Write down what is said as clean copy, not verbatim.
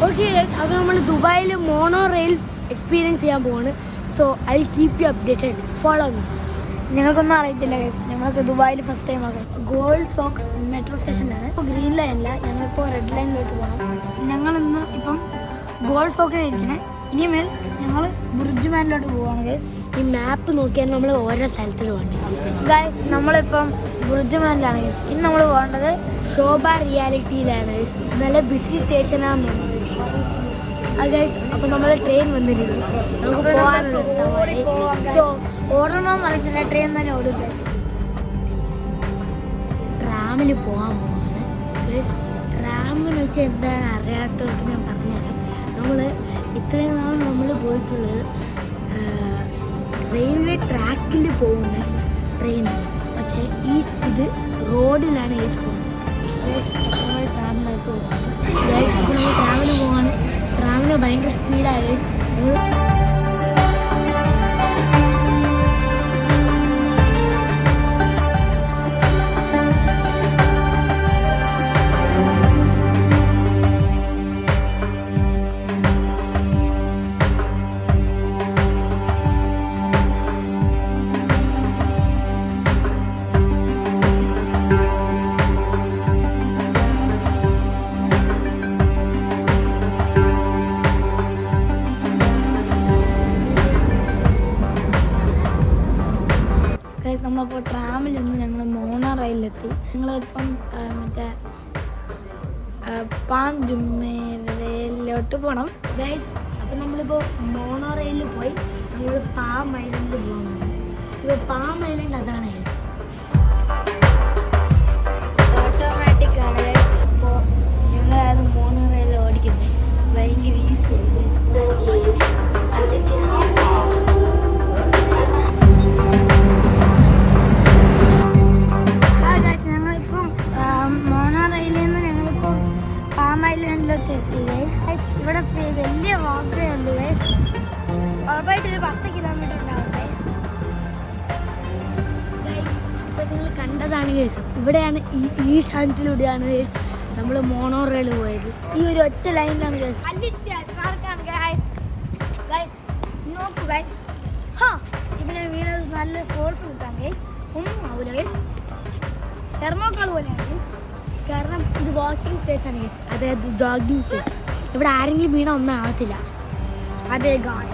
Okay guys, അപ്പോൾ നമ്മൾ ദുബായിൽ മോണോ റെയിൽ എക്സ്പീരിയൻസ് ചെയ്യാൻ പോവാണ്. So I keep you updated. Follow me. ഞങ്ങൾക്കൊന്നും അറിയത്തില്ല ഗൈസ്, ഞങ്ങൾക്ക് ദുബായിൽ ഫസ്റ്റ് ടൈം ആകാം. ഗോൾഡ് സോക്ക് മെട്രോ സ്റ്റേഷനിലാണ്. ഇപ്പോൾ ഗ്രീൻ ലൈനല്ല, ഞങ്ങളിപ്പോൾ റെഡ് ലൈനിലോട്ട് പോകണം. ഞങ്ങളിന്ന് ഇപ്പം ഗോൾഡ് സോക്കിലിരിക്കണേ. ഇനിമേൽ ഞങ്ങൾ ബുർജ് മാനിലോട്ട് പോവാണ് ഗൈസ്. ഈ മാപ്പ് നോക്കിയാൽ നമ്മൾ ഓരോ സ്ഥലത്തിൽ പോകണം. ഗൈസ് നമ്മളിപ്പം ബുർജ് മാനിലാണ് ഗൈസ്. ഇന്ന് നമ്മൾ പോകേണ്ടത് ശോഭ റിയാലിറ്റിയിലാണ് ഗൈസ്. നല്ല ബിസി സ്റ്റേഷനാണെന്ന് തോന്നുന്നു ഗൈസ്. അപ്പോൾ നമ്മൾ ട്രെയിൻ വന്നിട്ടുണ്ട്, നമുക്ക് പോകാനുള്ള സ്ഥലമായി. സോ ഓടണമെന്ന് അറിയത്തില്ല, ട്രെയിൻ തന്നെ ഓടും ഗൈസ്. ട്രാമിൽ പോകാൻ പോവാണ് ഗൈസ്. ട്രാമെന്ന് വെച്ചാൽ എന്താണ് അറിയാത്തവർക്ക് ഞാൻ പറഞ്ഞുതരാം. നമ്മൾ ഇത്രയും നാൾ നമ്മൾ പോയിട്ടുള്ളത് റെയിൽവേ ട്രാക്കിൽ പോകുന്ന ട്രെയിനാണ്. പക്ഷേ ഇത് റോഡിലാണ് ഗൈസ് പോകുന്നത്. നമ്മൾ ട്രാമിനകത്ത് പോകാണ് ഗൈസ്. ഇപ്പോൾ നമ്മൾ ട്രാമിന് പോവാണ്. ട്രാമിന് ഭയങ്കര സ്പീഡാണ് ഗൈസ്. നമ്മളിപ്പോൾ ട്രാമിൽ നിന്ന് ഞങ്ങൾ മോണോ റെയിലെത്തി. ഞങ്ങളിപ്പം മറ്റേ പാം ജുമേരയിലോട്ട് പോകണം ഗൈസ്. അപ്പം നമ്മളിപ്പോൾ മോണോ റെയിലിൽ പോയി നമ്മൾ പാം ഐലൻഡിൽ പോകുന്നത്. ഇപ്പോൾ പാം ഐലൻഡ് അതാണ് ഗൈസ്. ഓട്ടോമാറ്റിക് ആണ് ഗൈസ്. അപ്പോൾ ഞങ്ങളാണ് മോണോ റെയിൽ ഓടിക്കുന്നത്. ഭയങ്കര ഈസിയാണ്. ഇവിടെ വലിയ വാക്കേ ഉള്ളൂ ഗൈസ്. ഉറപ്പായിട്ടൊരു 10 കിലോമീറ്റർ ഉണ്ടാവും ഗൈസ്. ഇപ്പോൾ നിങ്ങൾ കണ്ടതാണ് ഗൈസ്. ഇവിടെയാണ് ഈ സ്ഥലത്തിലൂടെയാണ് ഗൈസ് നമ്മൾ മോണോ റെയിൽ പോയത്. ഈ ഒരു ഒറ്റ ലൈനിലാണ് ഗൈസ്. നോക്കൂ ഗൈസ്. ഇവിടെ വീണത് നല്ല ഫോഴ്സ് കിട്ടാൻ ഗൈസ്. ഒന്നും ആവില്ല ഗൈസ്. തെർമോക്കാൾ പോലെയാണ്. കാരണം ഇത് വാക്കിംഗ് സ്പേസ് ആണ് ഗൈസ്, അതായത് ജോഗിങ് സ്പേസ്. ഇവിടെ ആരെങ്കിലും വീണ ഒന്നും ആവത്തില്ല. അതേ ഗായ്